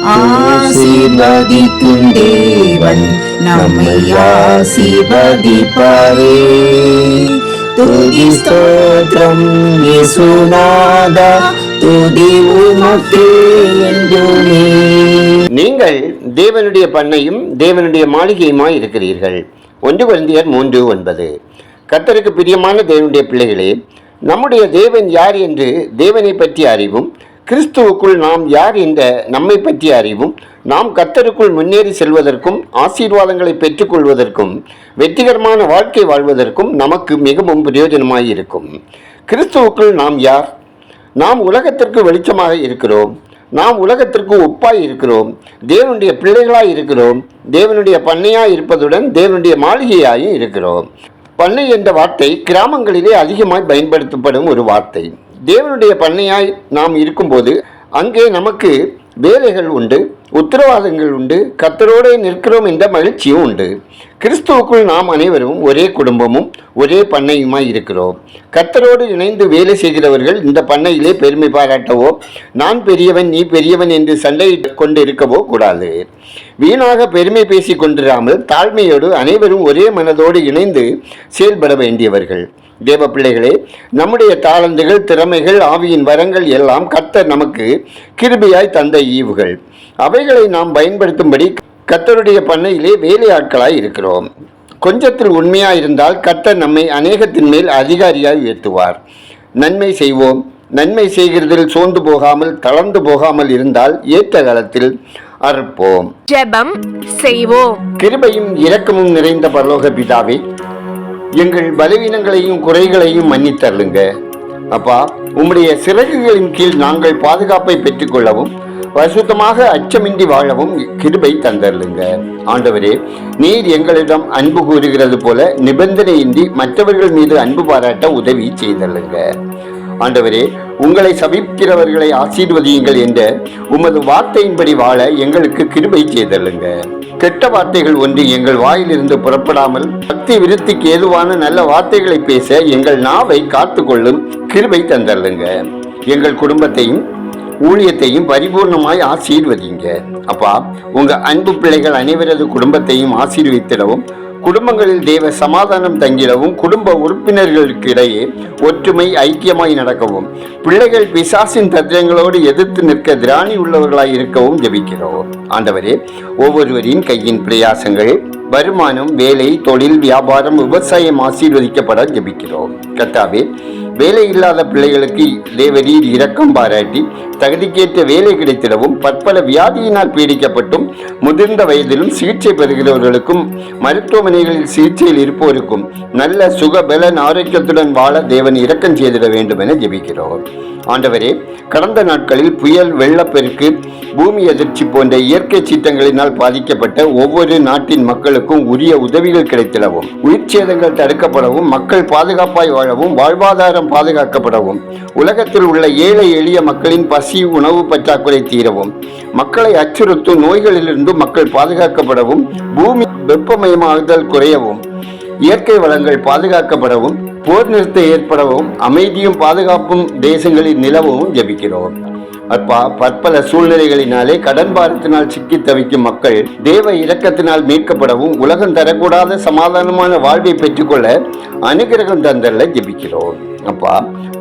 ஆசீர்வதிக்கும் தேவன் நம்மை ஆசீர்வதிப்பாரே. துதி ஸ்தோத்திரம் இயேசுநாதா, துதி உமக்கே என்றுமே. நீங்கள் தேவனுடைய பண்ணையும் தேவனுடைய மாளிகையுமாய் இருக்கிறீர்கள். 1 கொரிந்தியர் 3:9. கர்த்தருக்கு பிரியமான தேவனுடைய பிள்ளைகளே, நம்முடைய தேவன் யார் என்று தேவனை பற்றிய அறிவும், கிறிஸ்துவுக்குள் நாம் யார் என்ற நம்மை பற்றிய அறிவும், நாம் கர்த்தருக்குள் முன்னேறி செல்வதற்கும் ஆசீர்வாதங்களை பெற்றுக்கொள்வதற்கும் வெற்றிகரமான வாழ்க்கை வாழ்வதற்கும் நமக்கு மிகவும் பிரயோஜனமாய் இருக்கும். கிறிஸ்துவுக்குள் நாம் யார்? நாம் உலகத்திற்கு வெளிச்சமாக இருக்கிறோம். நாம் உலகத்திற்கு ஒப்பாய் இருக்கிறோம். தேவனுடைய பிள்ளைகளாய் இருக்கிறோம். தேவனுடைய பண்ணையாய் இருப்பதுடன் தேவனுடைய மாளிகையாயும் இருக்கிறோம். பண்ணை என்ற வார்த்தை கிராமங்களிலே அதிகமாய் பயன்படுத்தப்படும் ஒரு வார்த்தை. தேவனுடைய பண்ணையாய் நாம் இருக்கும்போது அங்கே நமக்கு வேலைகள் உண்டு, உத்தரவாதங்கள் உண்டு, கர்த்தரோடு நிற்கிறோம் என்ற மகிழ்ச்சியும் உண்டு. கிறிஸ்துவுக்குள் நாம் அனைவரும் ஒரே குடும்பமும் ஒரே பண்ணையுமாய் இருக்கிறோம். கர்த்தரோடு இணைந்து வேலை செய்கிறவர்கள் இந்த பண்ணையிலே பெருமை பாராட்டவோ, நான் பெரியவன் நீ பெரியவன் என்று சண்டையிட்டு கொண்டு இருக்கவோ கூடாது. வீணாக பெருமை பேசி கொண்டிராமல் தாழ்மையோடு அனைவரும் ஒரே மனதோடு இணைந்து செயல்பட வேண்டியவர்கள். தேவ பிள்ளைகளே, நம்முடைய தாளந்துகள், திறமைகள், ஆவியின் வரங்கள் எல்லாம் கர்த்தர் நமக்கு கிருபையாய் தந்த ஈவுகள். அவைகளை நாம் பயன்படுத்தும்படி கர்த்தருடைய பண்ணையிலே வேலையாட்களாய் இருக்கிறோம். கொஞ்சத்தில் உண்மையாய் இருந்தால் கர்த்தர் நம்மை அநேகத்தின் மேல் அதிகாரியாய் உயர்த்துவார். நன்மை செய்வோம். நன்மை செய்கிறதில் சோர்ந்து போகாமல் தளர்ந்து போகாமல் இருந்தால் ஏற்ற காலத்தில் அறுப்போம். ஜெபம் செய்வோம். கிருபையும் இரக்கமும் நிறைந்த பரலோக பிதாவே, எங்கள் பலவீனங்களையும் குறைகளையும் மன்னித்தருளுங்க. அப்பா, உம்முடைய சிறகுகளின் கீழ் நாங்கள் பாதுகாப்பை பெற்றுக்கொள்ளவும் பரிசுத்தமாக அச்சமின்றி வாழவும் கிருபை தந்தருளுங்க. ஆண்டவரே, நீர் எங்களிடம் அன்பு கூறுகிறது போல நிபந்தனையின்றி மற்றவர்கள் மீது அன்பு பாராட்ட உதவி செய்தருளுங்க. ஆண்டவரே, உங்களை சபிக்கிறவர்களை ஆசீர்வதியுங்கள் என்ற உமது வார்த்தையின்படி வாழ எங்களுக்கு கிருபை செய்தருளுங்க. கெட்ட வார்த்தைகள் ஒன்று எங்கள் வாயிலிருந்து புறப்படாமல் பக்தி விருத்திக்கு ஏதுவான நல்ல வார்த்தைகளை பேச எங்கள் நாவை காத்து கொள்ளும் கிருபை தந்தருளுங்க. எங்கள் குடும்பத்தையும் ஊழியத்தையும் பரிபூர்ணமாய் ஆசீர்வதிங்க. அப்பா, உங்க அன்பு பிள்ளைகள் அனைவரது குடும்பத்தையும் ஆசீர்வதித்திடவும், குடும்பங்களில் தேவ சமாதானம் தங்கிடவும், குடும்ப உறுப்பினர்களுக்கு இடையே ஒற்றுமை ஐக்கியமாய் நடக்கவும், பிள்ளைகள் பிசாசின் தத்திரங்களோடு எதிர்த்து நிற்க திராணி உள்ளவர்களாய் இருக்கவும் ஜெபிக்கிறோம். ஆண்டவரே, ஒவ்வொருவரின் கையின் பிரயாசங்கள், வருமானம், வேலை, தொழில், வியாபாரம், விவசாயம் ஆசீர்வதிக்கப்பட ஜெபிக்கிறோம். கர்த்தாவே, வேலை இல்லாத பிள்ளைகளுக்கு தேவரீர் இரக்கம் பாராட்டி தகுதிக்கேற்ற வேலை கிடைத்திடவும், பற்பல வியாதியினால் பீடிக்கப்பட்டும் முதிர்ந்த வயதிலும் சிகிச்சை பெறுகிறவர்களுக்கும் மருத்துவமனைகளில் சிகிச்சையில் இருப்போருக்கும் நல்ல சுக பலன் ஆரோக்கியத்துடன் வாழ தேவன் இரக்கம் செய்திட வேண்டும் என ஜெபிக்கிறோம். ஆண்டவரே, கடந்த நாட்களில் புயல், வெள்ளப்பெருக்கு, பூமி அதிர்ச்சி போன்ற இயற்கை சீற்றங்களினால் பாதிக்கப்பட்ட ஒவ்வொரு நாட்டின் மக்களுக்கும் உரிய உதவிகள் கிடைத்திடவும், உயிர் சேதங்கள் தடுக்கப்படவும், மக்கள் பாதுகாப்பாய் வாழவும், வாழ்வாதாரம் பாதுகாக்கப்படவும், உலகத்தில் உள்ள ஏழை எளிய மக்களின் பசி உணவு பற்றாக்குறை தீரவும், மக்களை அச்சுறுத்தும் நோய்களிலிருந்து மக்கள் பாதுகாக்கப்படவும், பூமி வெப்பமயமாகுதல் குறையவும், இயற்கை வளங்கள் பாதுகாக்கப்படவும், போர் நிறுத்தம் ஏற்படவும், அமைதியும் பாதுகாப்பும் தேசங்களில் நிலவவும் ஜெபிக்கிறோம். அப்பா, பற்பல சூழ்நிலைகளினாலே கடன் பாரத்தினால் சிக்கி தவிக்கும் மக்கள் தேவ இரக்கத்தினால் மீட்கப்படவும், உலகம் தரக்கூடாத சமாதானமான வாழ்வை பெற்றுக்கொள்ள அனுகிரகம் தந்தல்ல ஜெபிக்கிறோம். அப்பா,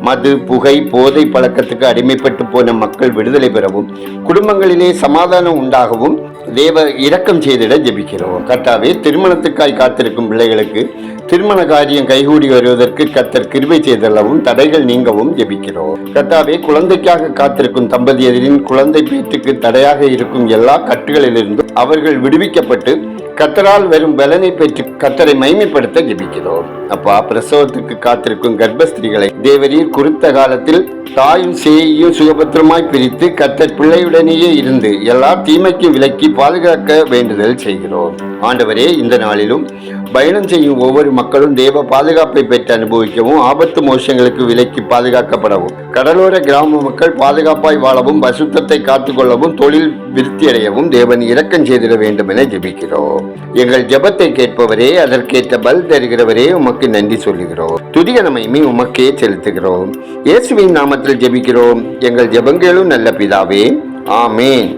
மது, புகை, போதை பழக்கத்துக்கு அடிமைப்பட்டு போன மக்கள் விடுதலை பெறவும், குடும்பங்களிலே சமாதானம் உண்டாகவும் தேவ இரக்கம் செய்திட ஜெபிக்கிறோம். கர்த்தாவே, திருமணத்துக்காய் காத்திருக்கும் பிள்ளைகளுக்கு திருமண காரியம் கைகூடி வருவதற்கு கர்த்தர் கிருபை செய்தல்லவும் தடைகள் நீங்கவும் ஜெபிக்கிறோம். கர்த்தாவே, குழந்தைக்காக காத்திருக்கும் தம்பதியரின் குழந்தை பேற்றுக்கு தடையாக இருக்கும் எல்லா கட்டுகளிலிருந்து அவர்கள் விடுவிக்கப்பட்டு கர்த்தரால் வரும் பலனை பெற்று கர்த்தரை மகிமைப்படுத்த ஜெபிக்கிறோம். அப்பா, பிரசவத்துக்கு காத்திருக்கும் கர்ப்பஸ்திரிகளை தேவரீர் குறித்த காலத்தில் தாயும் சேயையும் சுகபத்திரமாய் பிரித்து கர்த்தர் பிள்ளையுடனேயே இருந்து எல்லா தீமைக்கும் விலக்கி பாதுகாக்க வேண்டுதல் செய்கிறோம். ஆண்டவரே, இந்த நாளிலும் பயணம் செய்யும் ஒவ்வொரு மக்களும் தேவ பாதுகாப்பை பெற்று அனுபவிக்கவும், ஆபத்து மோசங்களுக்கு விலக்கி பாதுகாக்கப்படவும், கடலோர கிராம மக்கள் பாதுகாப்பாய் வாழவும், பசுத்தத்தை காத்துக்கொள்ளவும், தொழில் விருத்தியடையவும் தேவன் இரக்கம் செய்திட வேண்டும் என ஜெபிக்கிறோம். எங்கள் ஜெபத்தை கேட்பவரே, அதற்கேற்ற பல் தருகிறவரே, உமக்கு நன்றி சொல்லுகிறோம். துதிய நன்மையை உமக்கே செலுத்துகிறோம். இயேசுவின் நாமத்தில் ஜெபிக்கிறோம். எங்கள் ஜெபங்களும் நல்ல பிதாவே, ஆமேன்.